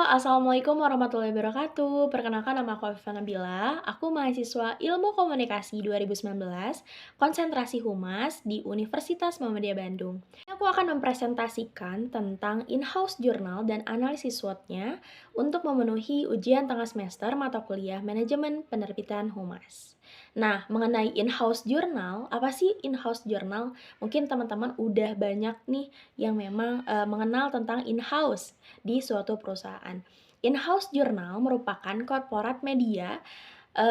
Assalamualaikum warahmatullahi wabarakatuh. Perkenalkan nama aku Afifa Nabila. Aku mahasiswa Ilmu Komunikasi 2019, konsentrasi Humas di Universitas Muhammadiyah Bandung. Aku akan mempresentasikan tentang in-house journal dan analisis SWOT-nya untuk memenuhi ujian tengah semester mata kuliah Manajemen Penerbitan Humas. Nah, mengenai in-house journal, apa sih in-house journal? Mungkin teman-teman udah banyak nih yang memang mengenal tentang in-house di suatu perusahaan. In-house journal merupakan korporat media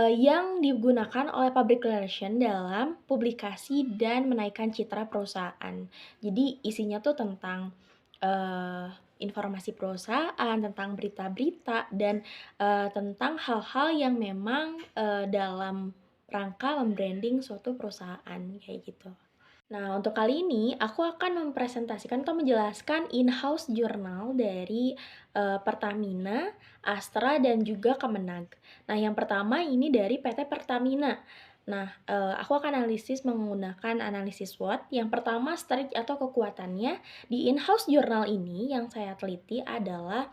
yang digunakan oleh public relation dalam publikasi dan menaikkan citra perusahaan. Jadi isinya tuh tentang eee, informasi perusahaan, tentang berita-berita, dan tentang hal-hal yang memang dalam rangka mem-branding suatu perusahaan, kayak gitu. Nah, untuk kali ini aku akan mempresentasikan atau menjelaskan in-house journal dari Pertamina, Astra, dan juga Kemenag. Nah, yang pertama ini dari PT Pertamina. Nah, aku akan analisis menggunakan analisis SWOT. Yang pertama, strength atau kekuatannya di in-house journal ini yang saya teliti adalah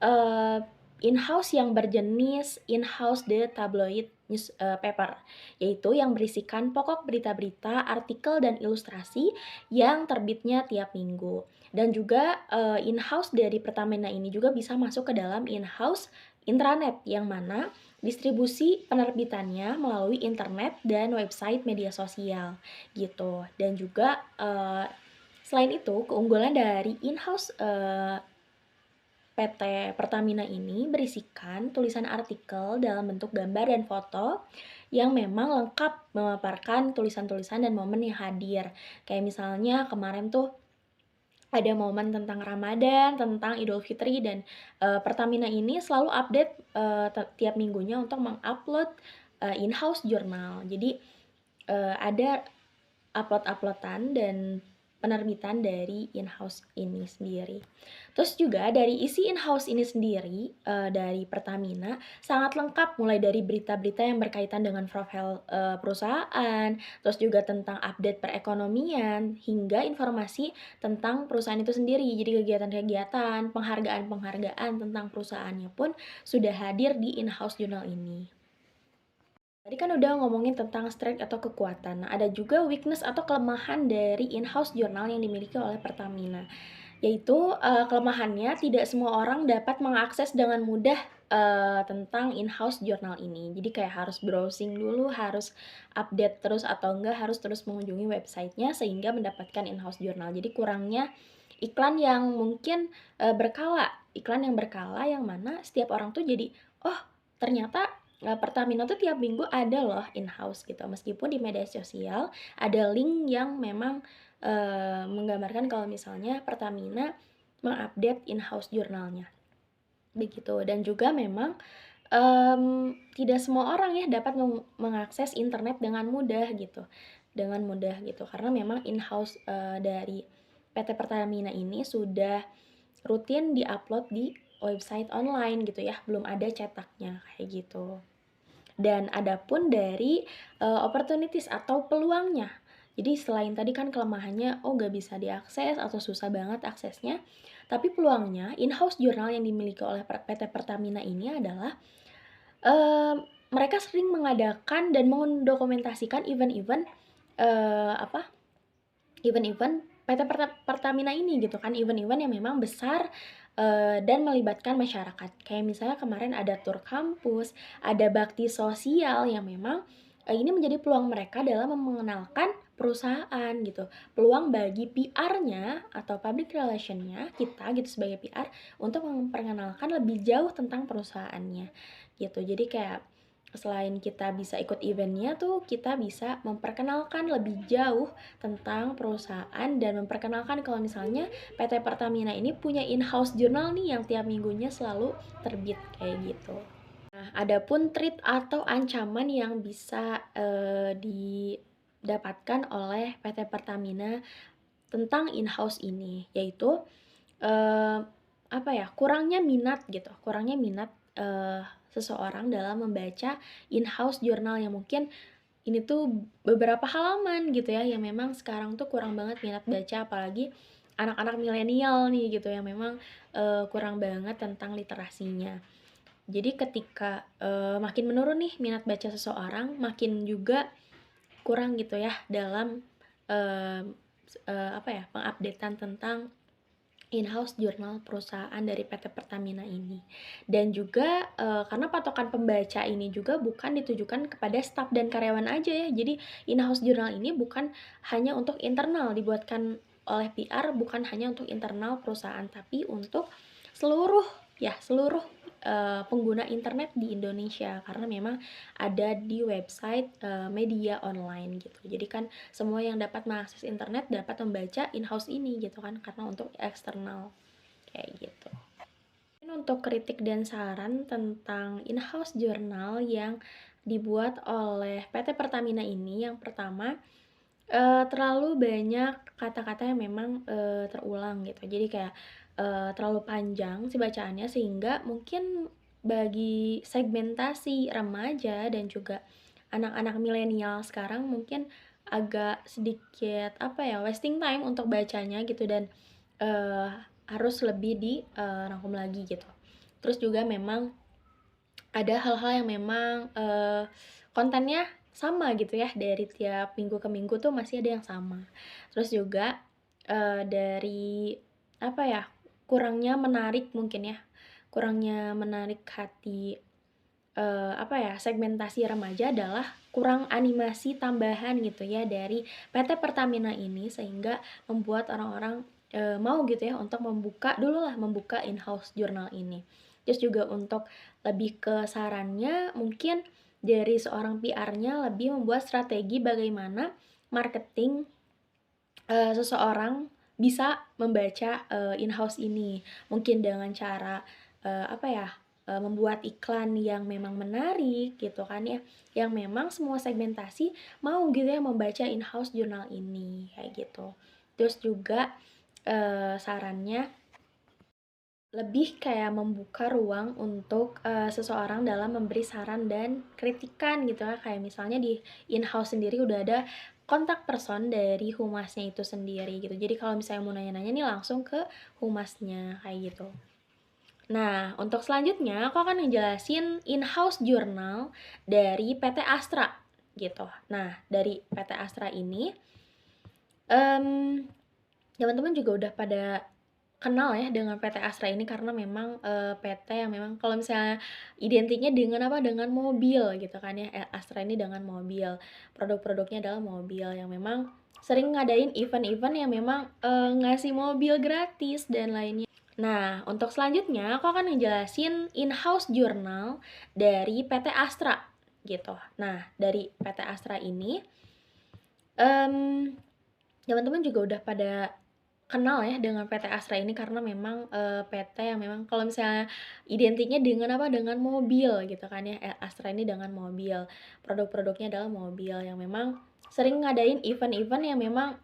Eee, in-house yang berjenis in-house The Tabloid Newspaper, yaitu yang berisikan pokok berita-berita, artikel, dan ilustrasi yang terbitnya tiap minggu. Dan juga, in-house dari Pertamina ini juga bisa masuk ke dalam in-house intranet, yang mana distribusi penerbitannya melalui internet dan website media sosial, gitu. Dan juga, selain itu, keunggulan dari in-house, PT Pertamina ini berisikan tulisan artikel dalam bentuk gambar dan foto yang memang lengkap memaparkan tulisan-tulisan dan momen yang hadir. Kayak misalnya kemarin tuh ada momen tentang Ramadan, tentang Idul Fitri, dan Pertamina ini selalu update tiap minggunya untuk mengupload in-house journal. Jadi ada upload-upload-an dan penerbitan dari in-house ini sendiri. Terus juga dari isi in-house ini sendiri, dari Pertamina sangat lengkap mulai dari berita-berita yang berkaitan dengan profil, perusahaan, terus juga tentang update perekonomian, hingga informasi tentang perusahaan itu sendiri. Jadi kegiatan-kegiatan, penghargaan-penghargaan tentang perusahaannya pun sudah hadir di in-house journal ini. Tadi kan udah ngomongin tentang strength atau kekuatan. Nah, ada juga weakness atau kelemahan dari in-house journal yang dimiliki oleh Pertamina. Yaitu, kelemahannya tidak semua orang dapat mengakses dengan mudah, tentang in-house journal ini. Jadi kayak harus browsing dulu, harus update terus atau enggak harus terus mengunjungi websitenya sehingga mendapatkan in-house journal. Jadi kurangnya iklan yang mungkin, berkala, iklan yang berkala yang mana setiap orang tuh jadi, "Oh, ternyata Pertamina tuh tiap minggu ada loh in-house," gitu. Meskipun di media sosial ada link yang memang, menggambarkan kalau misalnya Pertamina mengupdate in-house jurnalnya, begitu. Dan juga memang, tidak semua orang ya dapat mengakses internet dengan mudah gitu. Karena memang in-house, dari PT Pertamina ini sudah rutin di-upload di website online gitu ya, belum ada cetaknya, kayak gitu. Dan adapun dari, opportunities atau peluangnya. Jadi selain tadi kan kelemahannya, oh nggak bisa diakses atau susah banget aksesnya, tapi peluangnya in-house jurnal yang dimiliki oleh PT Pertamina ini adalah, eee, mereka sering mengadakan dan mendokumentasikan event-event, apa, event-event PT Pertamina ini gitu kan, event-event yang memang besar, dan melibatkan masyarakat. Kayak misalnya kemarin ada tur kampus, ada bakti sosial yang memang, ini menjadi peluang mereka dalam mengenalkan perusahaan gitu. Peluang bagi PR-nya atau public relation-nya, kita gitu sebagai PR, untuk memperkenalkan lebih jauh tentang perusahaannya, gitu. Jadi kayak selain kita bisa ikut event-nya tuh, kita bisa memperkenalkan lebih jauh tentang perusahaan dan memperkenalkan kalau misalnya PT Pertamina ini punya in-house journal nih yang tiap minggunya selalu terbit, kayak gitu. Nah, adapun threat atau ancaman yang bisa, didapatkan oleh PT Pertamina tentang in-house ini, yaitu, eee, apa ya, kurangnya minat gitu, kurangnya minat, seseorang dalam membaca in-house journal yang mungkin ini tuh beberapa halaman gitu ya, yang memang sekarang tuh kurang banget minat baca, apalagi anak-anak milenial nih gitu yang memang, kurang banget tentang literasinya. Jadi ketika, makin menurun nih minat baca seseorang, makin juga kurang gitu ya dalam, apa ya, pengupdatean tentang in-house jurnal perusahaan dari PT Pertamina ini. Dan juga, karena patokan pembaca ini juga bukan ditujukan kepada staf dan karyawan aja ya. Jadi in-house jurnal ini bukan hanya untuk internal, dibuatkan oleh PR bukan hanya untuk internal perusahaan, tapi untuk seluruh seluruh, pengguna internet di Indonesia. Karena memang ada di website, media online gitu. Jadi kan semua yang dapat mengakses internet dapat membaca in-house ini gitu kan, karena untuk eksternal kayak gitu. Untuk kritik dan saran tentang in-house journal yang dibuat oleh PT Pertamina ini, yang pertama, terlalu banyak kata-kata yang memang, terulang gitu. Jadi kayak, terlalu panjang sih bacaannya sehingga mungkin bagi segmentasi remaja dan juga anak-anak milenial sekarang mungkin agak sedikit, apa ya, wasting time untuk bacanya gitu dan, eee, harus lebih rangkum lagi gitu. Terus juga memang ada hal-hal yang memang, kontennya sama gitu ya, dari tiap minggu ke minggu tuh masih ada yang sama. Terus juga, dari apa ya, kurangnya menarik mungkin ya, kurangnya menarik hati, apa ya, segmentasi remaja adalah kurang animasi tambahan gitu ya dari PT Pertamina ini, sehingga membuat orang-orang, mau gitu ya untuk membuka in-house journal ini. Terus juga untuk lebih ke sarannya, mungkin dari seorang PR-nya lebih membuat strategi bagaimana marketing, seseorang bisa membaca, in-house ini. Mungkin dengan cara, apa ya, membuat iklan yang memang menarik gitu kan ya, yang memang semua segmentasi mau gitu ya membaca in-house jurnal ini, kayak gitu. Terus juga, sarannya lebih kayak membuka ruang untuk, seseorang dalam memberi saran dan kritikan gitu ya, kayak misalnya di in-house sendiri udah ada kontak person dari humasnya itu sendiri gitu. Jadi kalau misalnya mau nanya-nanya nih langsung ke humasnya, kayak gitu. Nah, untuk selanjutnya aku akan ngejelasin in-house journal dari PT Astra gitu. Nah, dari PT Astra ini, mmm, teman-teman juga udah pada kenal ya dengan PT Astra ini karena memang, PT yang memang kalau misalnya identiknya dengan apa, dengan mobil gitu kan ya, Astra ini dengan mobil. Produk-produknya adalah mobil yang memang sering ngadain event-event yang memang, ngasih mobil gratis dan lainnya. Nah, untuk selanjutnya aku akan ngejelasin in-house journal dari PT Astra gitu. Nah, dari PT Astra ini, mmm, teman-teman juga udah pada kenal ya dengan PT Astra ini karena memang, PT yang memang kalau misalnya identiknya dengan apa, dengan mobil gitu kan ya, Astra ini dengan mobil. Produk-produknya adalah mobil yang memang sering ngadain event-event yang memang,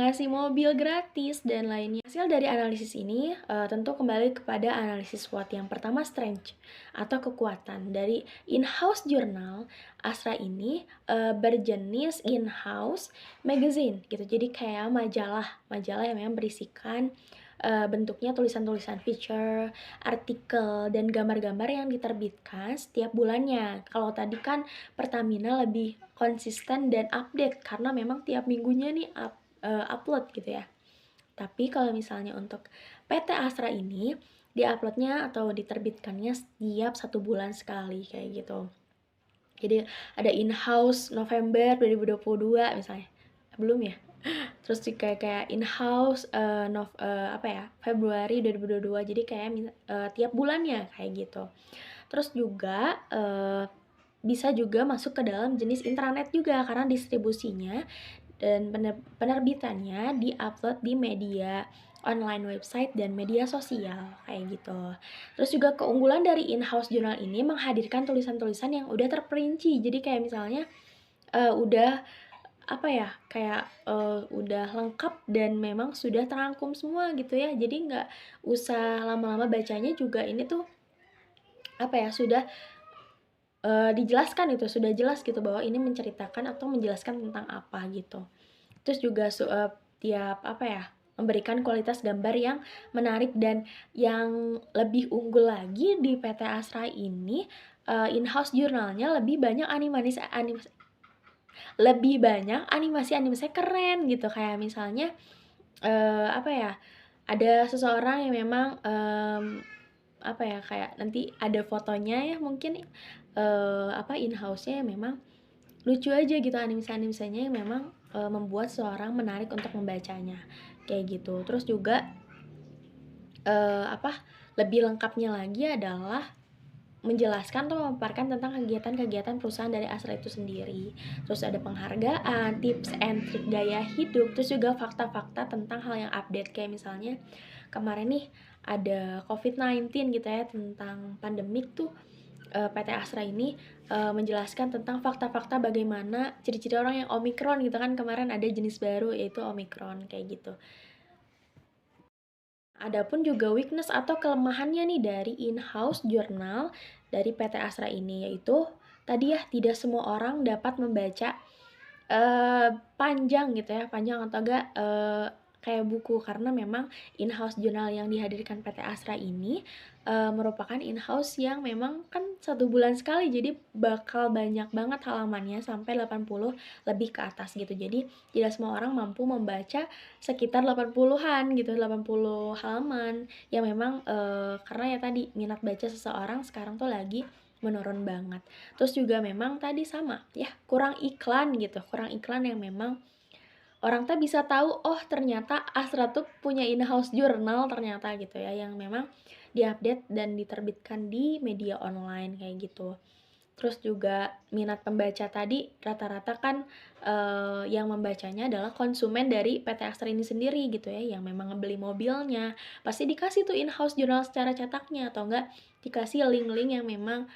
ngasih mobil gratis dan lainnya. Hasil dari analisis ini, tentu kembali kepada analisis SWOT. Yang pertama strength atau kekuatan dari in-house journal Astra ini, berjenis in-house magazine gitu. Jadi kayak majalah yang memang berisikan, bentuknya tulisan-tulisan feature, artikel, dan gambar-gambar yang diterbitkan setiap bulannya. Kalau tadi kan Pertamina lebih konsisten dan update karena memang tiap minggunya nih upload gitu ya. Tapi kalau misalnya untuk PT Astra ini, di-upload-nya atau diterbitkannya setiap 1 bulan sekali kayak gitu. Jadi ada in-house November 2022 misalnya. Belum ya? Terus juga kayak in-house, apa ya, Februari 2022. Jadi kayak tiap bulannya kayak gitu. Terus juga, bisa juga masuk ke dalam jenis intranet juga karena distribusinya dan penerbitannya di-upload di media online, website, dan media sosial kayak gitu. Terus juga keunggulan dari in-house journal ini menghadirkan tulisan-tulisan yang udah terperinci. Jadi kayak misalnya, udah apa ya, kayak, udah lengkap dan memang sudah terangkum semua gitu ya. Jadi nggak usah lama-lama bacanya juga ini tuh, apa ya, sudah, dijelaskan itu, sudah jelas gitu bahwa ini menceritakan atau menjelaskan tentang apa gitu. Terus juga tiap apa ya, memberikan kualitas gambar yang menarik. Dan yang lebih unggul lagi di PT Astra ini, in-house jurnalnya lebih banyak animasi-animasinya keren gitu. Kayak misalnya, apa ya, ada seseorang yang memang, apa ya, kayak nanti ada fotonya ya mungkin, in-house-nya yang memang lucu aja gitu, animasi-animasinya yang memang, membuat seseorang menarik untuk membacanya, kayak gitu. Terus juga, apa, lebih lengkapnya lagi adalah menjelaskan atau memaparkan tentang kegiatan-kegiatan perusahaan dari Astra itu sendiri. Terus ada penghargaan, tips and trik gaya hidup, terus juga fakta-fakta tentang hal yang update. Kayak misalnya kemarin nih ada COVID-19 gitu ya, tentang pandemik tuh, PT Astra ini menjelaskan tentang fakta-fakta bagaimana ciri-ciri orang yang Omikron gitu kan, kemarin ada jenis baru yaitu Omikron kayak gitu. Adapun juga weakness atau kelemahannya nih dari in-house jurnal dari PT Astra ini, yaitu tadi ya, tidak semua orang dapat membaca panjang gitu ya, panjang atau enggak kayak buku, karena memang in-house jurnal yang dihadirkan PT Astra ini merupakan in-house yang memang kan 1 bulan sekali, jadi bakal banyak banget halamannya sampai 80 lebih ke atas gitu. Jadi tidak semua orang mampu membaca sekitar 80-an gitu, 80 halaman yang memang karena ya tadi minat baca seseorang sekarang tuh lagi menurun banget. Terus juga memang tadi sama ya, kurang iklan gitu, kurang iklan yang memang orang tuh bisa tahu, oh ternyata Astra tuh punya in-house journal ternyata gitu ya, yang memang diupdate dan diterbitkan di media online kayak gitu. Terus juga minat pembaca tadi rata-rata kan yang membacanya adalah konsumen dari PT Astra ini sendiri gitu ya, yang memang ngebeli mobilnya, pasti dikasih tuh in-house journal secara cetaknya, atau enggak dikasih link-link yang memang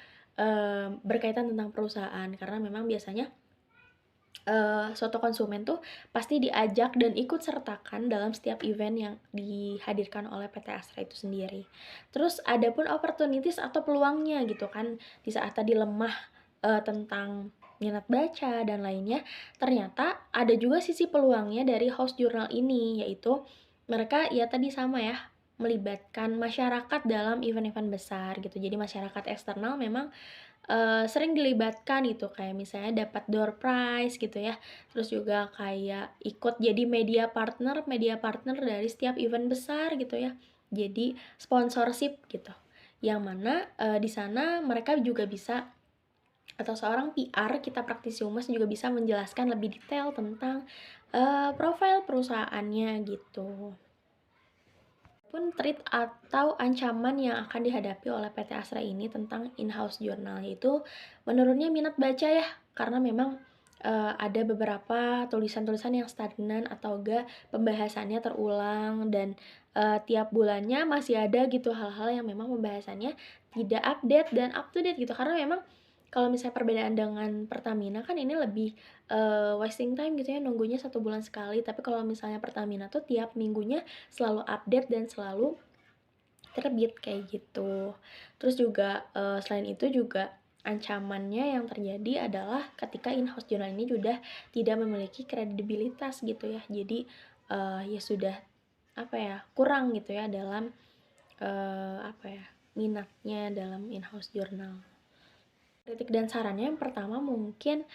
berkaitan tentang perusahaan. Karena memang biasanya suatu konsumen tuh pasti diajak dan ikut sertakan dalam setiap event yang dihadirkan oleh PT Astra itu sendiri. Terus ada pun opportunities atau peluangnya gitu kan, di saat tadi lemah tentang minat baca dan lainnya, ternyata ada juga sisi peluangnya dari house journal ini, yaitu mereka ya tadi sama ya, melibatkan masyarakat dalam event-event besar gitu. Jadi masyarakat eksternal memang sering dilibatkan gitu, kayak misalnya dapat door prize gitu ya, terus juga kayak ikut jadi media partner dari setiap event besar gitu ya, jadi sponsorship gitu, yang mana di sana mereka juga bisa, atau seorang PR, kita praktisi humas juga bisa menjelaskan lebih detail tentang profil perusahaannya gitu. Pun threat atau ancaman yang akan dihadapi oleh PT Astra ini tentang in-house journal, yaitu menurunnya minat baca ya, karena memang ada beberapa tulisan-tulisan yang stagnan atau enggak pembahasannya terulang, dan tiap bulannya masih ada gitu hal-hal yang memang pembahasannya tidak update dan up to date gitu. Karena memang kalau misalnya perbedaan dengan Pertamina kan ini lebih wasting time gitu ya, nunggunya 1 bulan sekali, tapi kalau misalnya Pertamina tuh tiap minggunya selalu update dan selalu terbit kayak gitu. Terus juga selain itu juga ancamannya yang terjadi adalah ketika in-house journal ini sudah tidak memiliki kredibilitas gitu ya. Jadi ya sudah apa ya, kurang gitu ya dalam apa ya, minatnya dalam in-house journal. Kritik dan sarannya yang pertama mungkin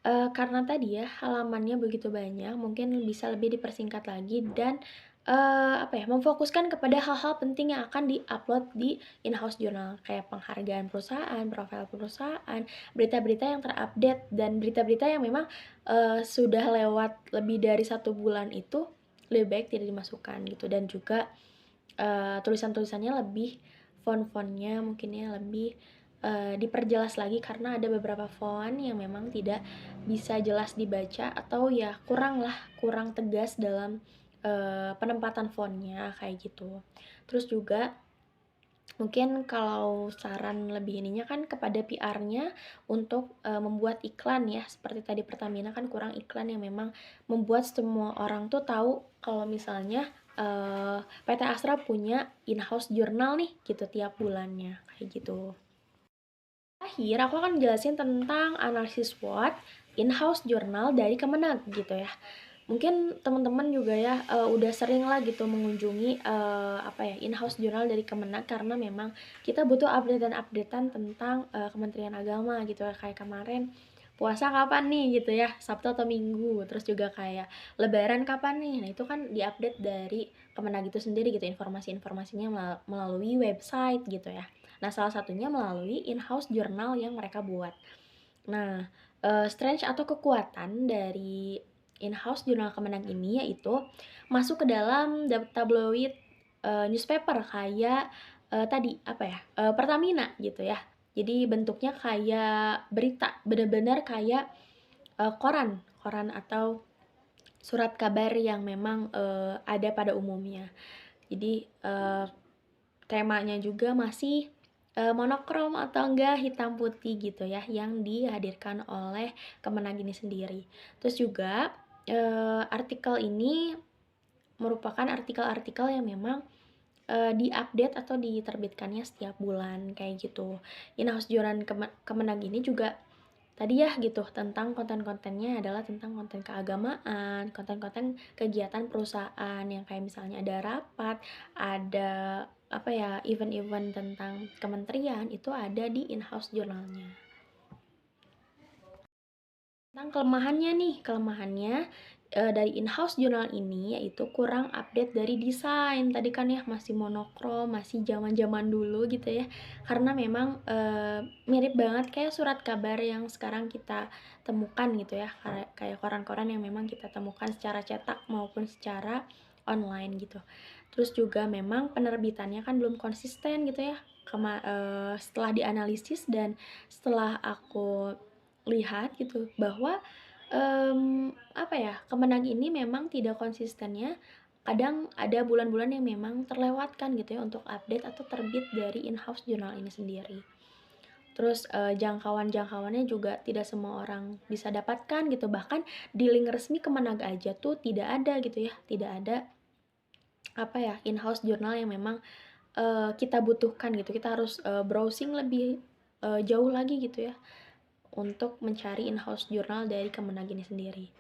karena tadi ya halamannya begitu banyak, mungkin bisa lebih dipersingkat lagi dan apa ya, memfokuskan kepada hal-hal penting yang akan di-upload di in-house journal, kayak penghargaan perusahaan, profil perusahaan, berita-berita yang terupdate, dan berita-berita yang memang sudah lewat lebih dari 1 bulan itu lebih baik tidak dimasukkan gitu. Dan juga tulisan-tulisannya lebih, font-fontnya mungkin ya lebih diperjelas lagi, karena ada beberapa font yang memang tidak bisa jelas dibaca, atau ya kurang tegas dalam penempatan fontnya kayak gitu. Terus juga mungkin kalau saran lebih ininya kan kepada PR-nya untuk membuat iklan ya, seperti tadi Pertamina kan kurang iklan yang memang membuat semua orang tuh tahu kalau misalnya PT Astra punya in-house journal nih gitu tiap bulannya kayak gitu. Terakhir, aku akan jelasin tentang analisis SWOT in-house journal dari Kemenag gitu ya. Mungkin teman-teman juga ya, udah sering lah gitu mengunjungi, apa ya, in-house journal dari Kemenak karena memang kita butuh update-an tentang, Kementerian Agama gitu ya. Kayak kemarin puasa kapan nih gitu ya, Sabtu atau Minggu, terus juga kayak lebaran kapan nih. Nah, itu kan diupdate dari Kemenak itu sendiri gitu, informasi-informasinya melalui website gitu ya. Nah, salah satunya melalui in-house journal yang mereka buat. Nah, strength atau kekuatan dari in-house jurnal Kemenang ini yaitu masuk ke dalam tabloid, newspaper kayak, tadi apa ya, Pertamina gitu ya. Jadi bentuknya kayak berita, bener-bener kayak, koran koran atau surat kabar yang memang, ada pada umumnya. Jadi, temanya juga masih, monokrom atau enggak hitam putih gitu ya, yang dihadirkan oleh Kemenag ini sendiri. Terus juga, artikel ini merupakan artikel-artikel yang memang, di-update atau diterbitkannya setiap bulan, kayak gitu. In-house Journal Kemenag ini juga tadi ya gitu, tentang konten-kontennya adalah tentang konten keagamaan, konten-konten kegiatan perusahaan yang kayak misalnya ada rapat, ada apa ya, event-event tentang kementerian, itu ada di in-house jurnalnya. Tentang kelemahannya nih, kelemahannya, dari in-house jurnal ini yaitu kurang update dari desain. Tadi kan ya masih monokrom, masih zaman-zaman dulu gitu ya. Karena memang, mirip banget kayak surat kabar yang sekarang kita temukan gitu ya, kayak koran-koran yang memang kita temukan secara cetak maupun secara online gitu. Terus juga memang penerbitannya kan belum konsisten gitu ya, setelah dianalisis dan setelah aku lihat gitu bahwa, apa ya, Kemenag ini memang tidak konsistennya, kadang ada bulan-bulan yang memang terlewatkan gitu ya untuk update atau terbit dari in-house jurnal ini sendiri. Terus, jangkauan-jangkauannya juga tidak semua orang bisa dapatkan gitu, bahkan di link resmi Kemenag aja tuh tidak ada gitu ya, tidak ada, apa ya, in-house jurnal yang memang, kita butuhkan gitu, kita harus, browsing lebih, jauh lagi gitu ya untuk mencari in-house jurnal dari Kemenag ini sendiri.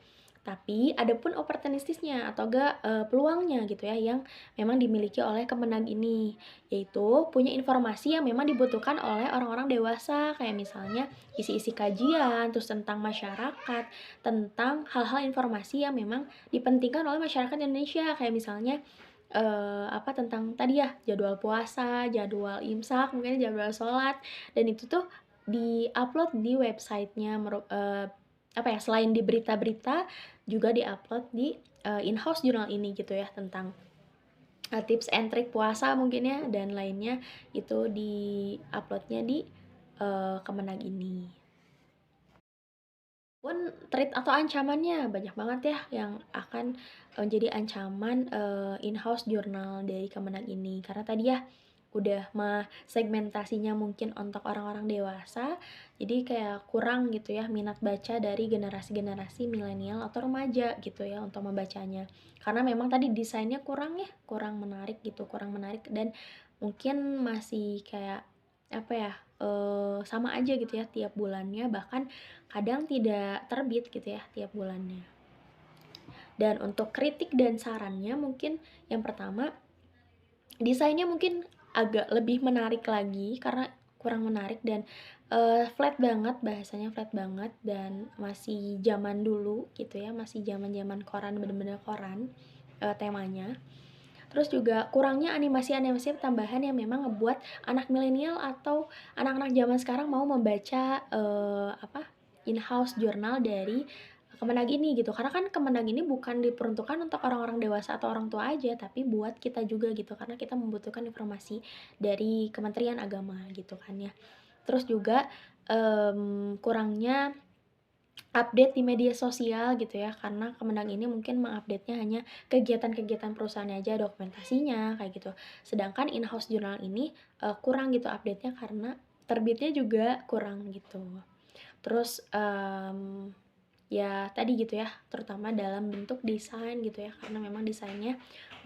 Tapi ada pun opportunistisnya atau enggak, peluangnya gitu ya yang memang dimiliki oleh Kemenag ini, yaitu punya informasi yang memang dibutuhkan oleh orang-orang dewasa kayak misalnya isi-isi kajian, terus tentang masyarakat, tentang hal-hal informasi yang memang dipentingkan oleh masyarakat Indonesia kayak misalnya, apa, tentang tadi ya jadwal puasa, jadwal imsak, mungkin jadwal sholat, dan itu tuh di-upload di websitenya apa ya, selain di berita-berita, juga di-upload di, in-house jurnal ini gitu ya, tentang, tips and trik puasa mungkin ya, dan lainnya itu di-upload-nya di, Kemenag ini. Pun threat atau ancamannya banyak banget ya yang akan, jadi ancaman, in-house jurnal dari Kemenag ini. Karena tadi ya, udah segmentasinya mungkin untuk orang-orang dewasa, jadi kayak kurang gitu ya minat baca dari generasi-generasi milenial atau remaja gitu ya untuk membacanya. Karena memang tadi desainnya kurang ya, kurang menarik gitu, kurang menarik dan mungkin masih kayak, apa ya, sama aja gitu ya tiap bulannya, bahkan kadang tidak terbit gitu ya tiap bulannya. Dan untuk kritik dan sarannya mungkin yang pertama, desainnya mungkin agak lebih menarik lagi karena kurang menarik dan, flat banget, bahasanya flat banget dan masih zaman dulu gitu ya, masih zaman-zaman koran, bener-bener koran, temanya. Terus juga kurangnya animasi-animasi tambahan yang memang ngebuat anak milenial atau anak-anak zaman sekarang mau membaca, apa, in-house jurnal dari Kemenag ini gitu. Karena kan Kemenag ini bukan diperuntukkan untuk orang-orang dewasa atau orang tua aja, tapi buat kita juga gitu, karena kita membutuhkan informasi dari Kementerian Agama gitu kan ya. Terus juga, kurangnya update di media sosial gitu ya, karena Kemenag ini mungkin mengupdate-nya hanya kegiatan-kegiatan perusahaannya aja, dokumentasinya, kayak gitu. Sedangkan in-house jurnal ini, kurang gitu update-nya karena terbitnya juga kurang gitu. Terus, ya tadi gitu ya, terutama dalam bentuk desain gitu ya, karena memang desainnya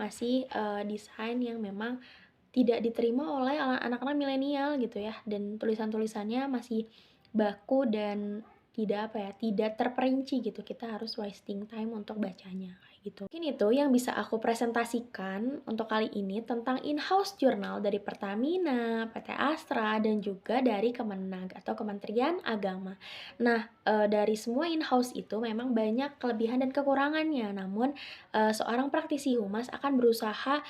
masih, desain yang memang tidak diterima oleh anak-anak milenial gitu ya, dan tulisan-tulisannya masih baku dan tidak apa ya, tidak terperinci gitu, kita harus wasting time untuk bacanya, kayak gitu. Mungkin itu yang bisa aku presentasikan untuk kali ini tentang in-house journal dari Pertamina, PT Astra, dan juga dari Kemenag atau Kementerian Agama. Nah, dari semua in-house itu memang banyak kelebihan dan kekurangannya, namun, seorang praktisi humas akan berusaha,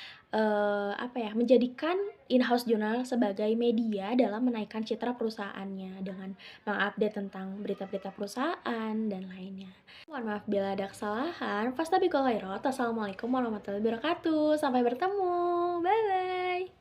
apa ya, menjadikan in-house journal sebagai media dalam menaikkan citra perusahaannya dengan mengupdate tentang berita-berita perusahaan dan lainnya. Mohon maaf bila ada kesalahan. Fastabiqul khairat. Wassalamualaikum warahmatullahi wabarakatuh. Sampai bertemu. Bye bye.